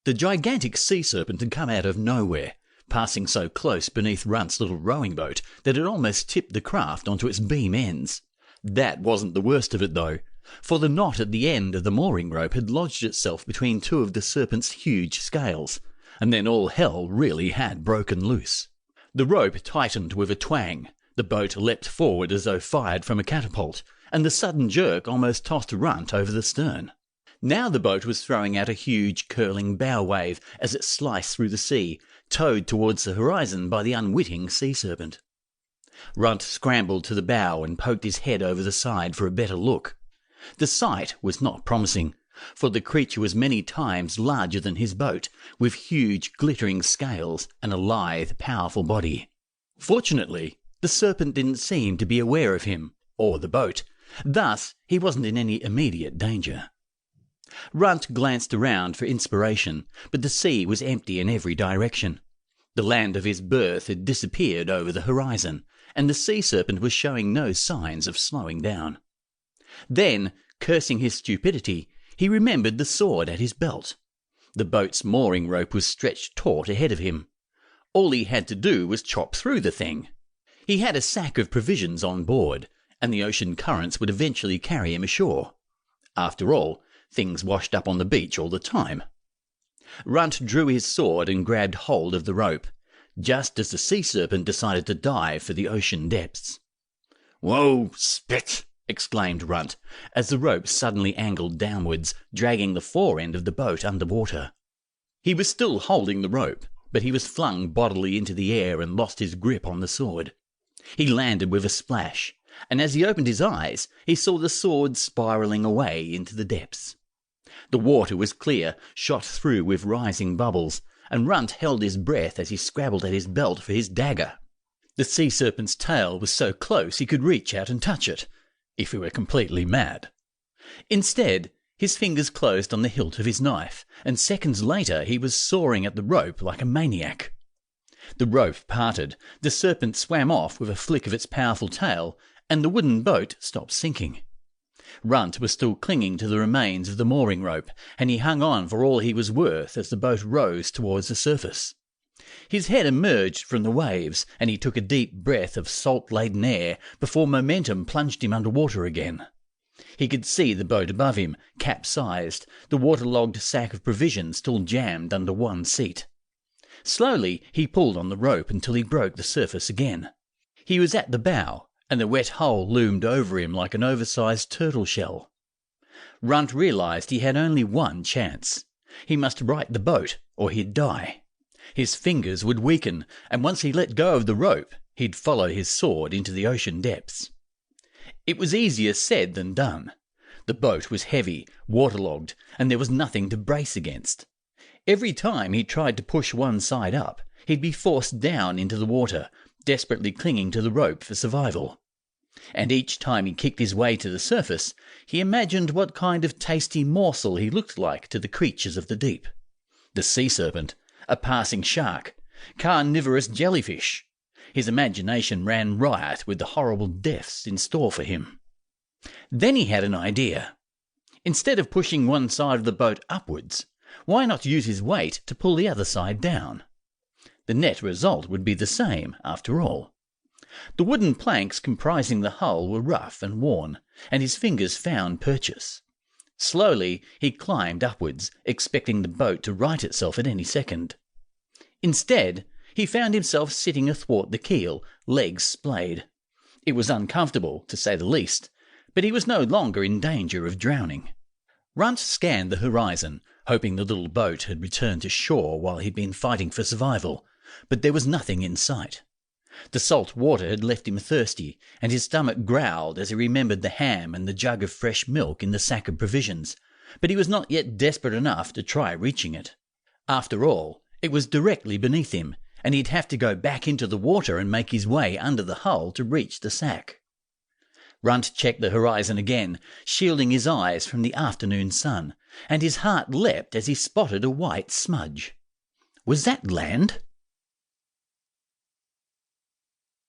The gigantic sea serpent had come out of nowhere, passing so close beneath Runt's little rowing boat that it almost tipped the craft onto its beam ends. That wasn't the worst of it, though, for the knot at the end of the mooring rope had lodged itself between two of the serpent's huge scales, and then all hell really had broken loose. The rope tightened with a twang, the boat leapt forward as though fired from a catapult, and the sudden jerk almost tossed Runt over the stern. Now the boat was throwing out a huge curling bow wave as it sliced through the sea, towed towards the horizon by the unwitting sea serpent. Runt scrambled to the bow and poked his head over the side for a better look. The sight was not promising, for the creature was many times larger than his boat, with huge glittering scales and a lithe, powerful body. Fortunately, the serpent didn't seem to be aware of him, or the boat. Thus, he wasn't in any immediate danger. Runt glanced around for inspiration, but the sea was empty in every direction. The land of his birth had disappeared over the horizon, and the sea serpent was showing no signs of slowing down. Then, cursing his stupidity, he remembered the sword at his belt. The boat's mooring rope was stretched taut ahead of him. All he had to do was chop through the thing. He had a sack of provisions on board, and the ocean currents would eventually carry him ashore. After all, things washed up on the beach all the time. Runt drew his sword and grabbed hold of the rope, just as the sea serpent decided to dive for the ocean depths. "Whoa, spit!" exclaimed Runt, as the rope suddenly angled downwards, dragging the fore end of the boat under water. He was still holding the rope, but he was flung bodily into the air and lost his grip on the sword. He landed with a splash, and as he opened his eyes, he saw the sword spiralling away into the depths. The water was clear, shot through with rising bubbles, and Runt held his breath as he scrabbled at his belt for his dagger. The sea serpent's tail was so close he could reach out and touch it, if he were completely mad. Instead, his fingers closed on the hilt of his knife, and seconds later he was sawing at the rope like a maniac. The rope parted, the serpent swam off with a flick of its powerful tail, and the wooden boat stopped sinking. Runt was still clinging to the remains of the mooring rope, and he hung on for all he was worth as the boat rose towards the surface. His head emerged from the waves, and he took a deep breath of salt-laden air before momentum plunged him under water again. He could see the boat above him, capsized, the waterlogged sack of provisions still jammed under one seat. Slowly he pulled on the rope until he broke the surface again. He was at the bow, and the wet hull loomed over him like an oversized turtle shell. Runt realized he had only one chance. He must right the boat, or he'd die. His fingers would weaken, and once he let go of the rope, he'd follow his sword into the ocean depths. It was easier said than done. The boat was heavy, waterlogged, and there was nothing to brace against. Every time he tried to push one side up, he'd be forced down into the water, desperately clinging to the rope for survival. And each time he kicked his way to the surface, he imagined what kind of tasty morsel he looked like to the creatures of the deep. The sea serpent, a passing shark, carnivorous jellyfish. His imagination ran riot with the horrible deaths in store for him. Then he had an idea. Instead of pushing one side of the boat upwards, why not use his weight to pull the other side down? The net result would be the same, after all. The wooden planks comprising the hull were rough and worn, and his fingers found purchase. Slowly he climbed upwards, expecting the boat to right itself at any second. Instead, he found himself sitting athwart the keel, legs splayed. It was uncomfortable, to say the least, but he was no longer in danger of drowning. Runt scanned the horizon, hoping the little boat had returned to shore while he'd been fighting for survival, but there was nothing in sight. The salt water had left him thirsty, and his stomach growled as he remembered the ham and the jug of fresh milk in the sack of provisions, but he was not yet desperate enough to try reaching it. After all, it was directly beneath him, and he'd have to go back into the water and make his way under the hull to reach the sack. Runt checked the horizon again, shielding his eyes from the afternoon sun, and his heart leapt as he spotted a white smudge. Was that land?